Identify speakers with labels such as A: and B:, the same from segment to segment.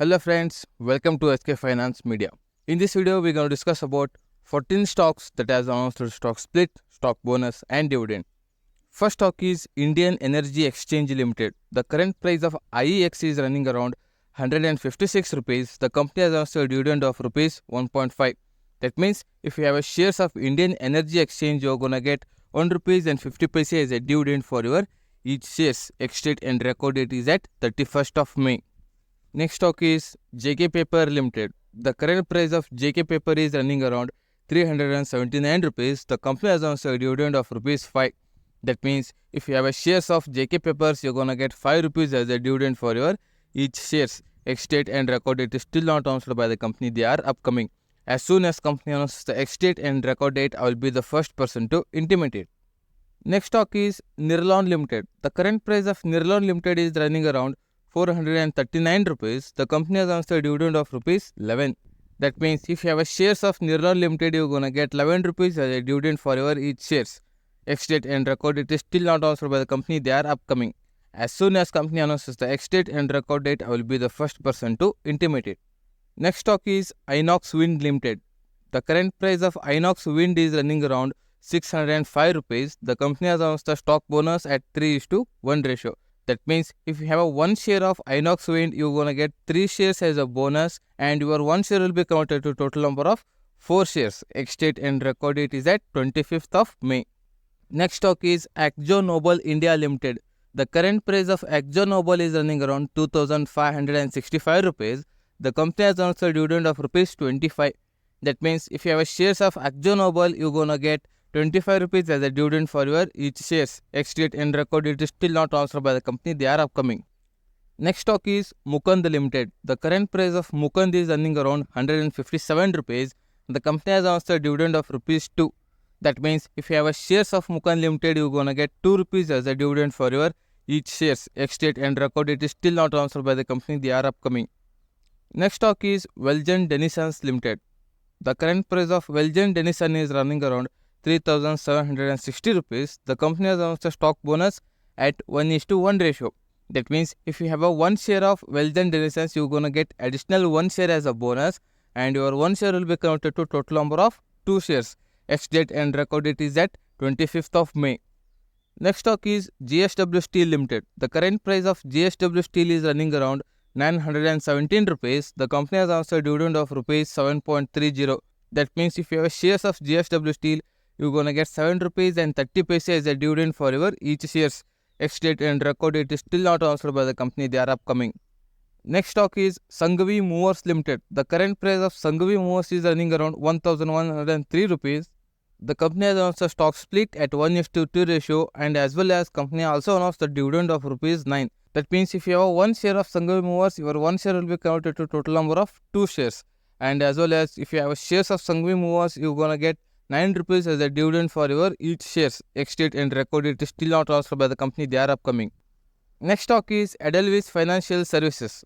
A: Hello friends, welcome to SK Finance Media. In this video, we're going to discuss about 14 stocks that has announced stock split, stock bonus and dividend. First stock is Indian Energy Exchange Limited. The current price of IEX is running around 156 rupees. The company has announced a dividend of rupees 1.5. That means if you have a shares of Indian Energy Exchange, you're going to get 1 rupees and 50 paise as a dividend for your each shares. Ex-date and record date is at 31st of May. Next stock is JK Paper Limited. The current price of JK Paper is running around 379 rupees. The company has announced a dividend of rupees 5. That means if you have a shares of JK Papers, you're gonna get 5 rupees as a dividend for your each shares. Ex-date and record date is still not announced by the company. They are upcoming. As soon as company announces the ex-date and record date, I will be the first person to intimate it. Next stock is Nirlon Limited. The current price of Nirlon Limited is running around 439 rupees. The company has announced a dividend of rupees 11. That means if you have a shares of Nirlon Limited, you're gonna get 11 rupees as a dividend for your each shares. Ex-date and record date is still not announced by the company. They are upcoming. As soon as company announces the ex-date and record date, I will be the first person to intimate it. Next stock is Inox Wind Limited. The current price of Inox Wind is running around 605 rupees. The company has announced the stock bonus at 3:1 ratio. That means if you have a 1 share of Inox Wind, you're going to get 3 shares as a bonus and your 1 share will be converted to total number of 4 shares. Ex-date and record date is at 25th of May. Next stock is Akzo Nobel India Limited. The current price of Akzo Nobel is running around 2,565 rupees. The company has announced a dividend of rupees 25. That means if you have a shares of Akzo Nobel, you're going to get 25 rupees as a dividend for your each shares. Ex-date and record date is still not announced by the company. They are upcoming. Next stock is Mukund Limited. The current price of Mukund is running around 157 rupees. The company has announced a dividend of rupees 2. That means if you have a shares of Mukund Limited, you're gonna get 2 rupees as a dividend for your each shares. Ex-date and record date is still not announced by the company. They are upcoming. Next stock is Welgen Denisons Limited. The current price of Welgen Denison is running around 3,760 rupees. The company has announced a stock bonus at 1:1 ratio. That means if you have a 1 share of Welgen Denisons, you're going to get additional 1 share as a bonus and your 1 share will be converted to total number of 2 shares. Ex-date and record date is at 25th of May. Next stock is JSW Steel Limited. The current price of JSW Steel is running around 917 rupees. The company has announced a dividend of rupees 7.30. That means if you have shares of JSW Steel, you're gonna get 7 rupees and 30 paise as a dividend for your each shares. Ex-date and record date is still not announced by the company. They are upcoming. Next stock is Sanghvi Movers Limited. The current price of Sanghvi Movers is running around 1,103 rupees. The company has announced a stock split at 1:2 ratio and as well as company also announced the dividend of rupees 9. That means if you have 1 share of Sanghvi Movers, your 1 share will be converted to total number of 2 shares. And as well as if you have shares of Sanghvi Movers, you're gonna get 9 rupees as a dividend for your each shares. Ex-date and record date is still not announced by the company. They are upcoming. Next stock is Edelweiss Financial Services.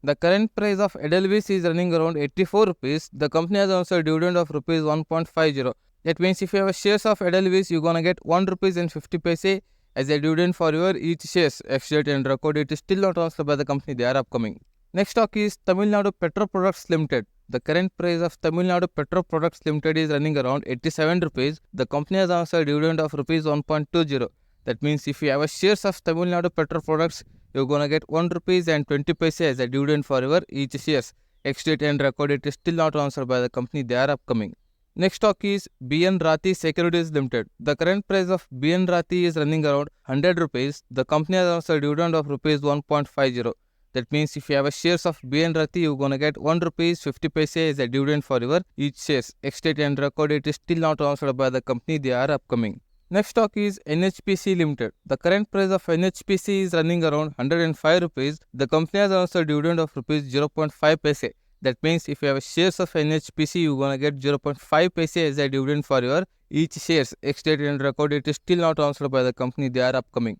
A: The current price of Edelweiss is running around 84 rupees. The company has announced a dividend of rupees 1.50. That means if you have shares of Edelweiss, you're gonna get 1 rupees and 50 paise as a dividend for your each shares. Ex-date and record date is still not announced by the company. They are upcoming. Next stock is Tamil Nadu Petro Products Limited. The current price of Tamil Nadu Petro Products Limited is running around 87 rupees. The company has announced a dividend of rupees 1.20. That means if you have shares of Tamil Nadu Petro Products, you're gonna get 1 rupees and 20 paise as a dividend for your each shares. Ex-date and record date is still not announced by the company. They are upcoming. Next stock is BN Rathi Securities Limited. The current price of BN Rathi is running around 100 rupees. The company has announced a dividend of rupees 1.50. That means if you have shares of BN Rathi, you're gonna get 1 rupees 50 paise as a dividend for your each shares. Ex-date and record date is still not announced by the company. They are upcoming. Next stock is NHPC Limited. The current price of NHPC is running around 105 rupees. The company has announced a dividend of rupees 0.5 paise. That means if you have shares of NHPC, you're gonna get 0.5 paise as a dividend for your each shares. Ex-date and record date is still not announced by the company. They are upcoming.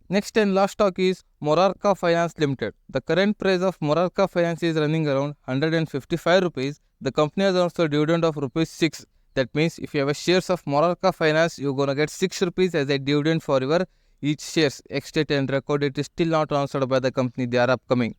A: Next and last stock is Morarka Finance Limited. The current price of Morarka Finance is running around 155 rupees. The company has announced a dividend of rupees 6. That means if you have shares of Morarka Finance, you're gonna get 6 rupees as a dividend for your each shares. Ex-date and record date is still not announced by the company. They are upcoming.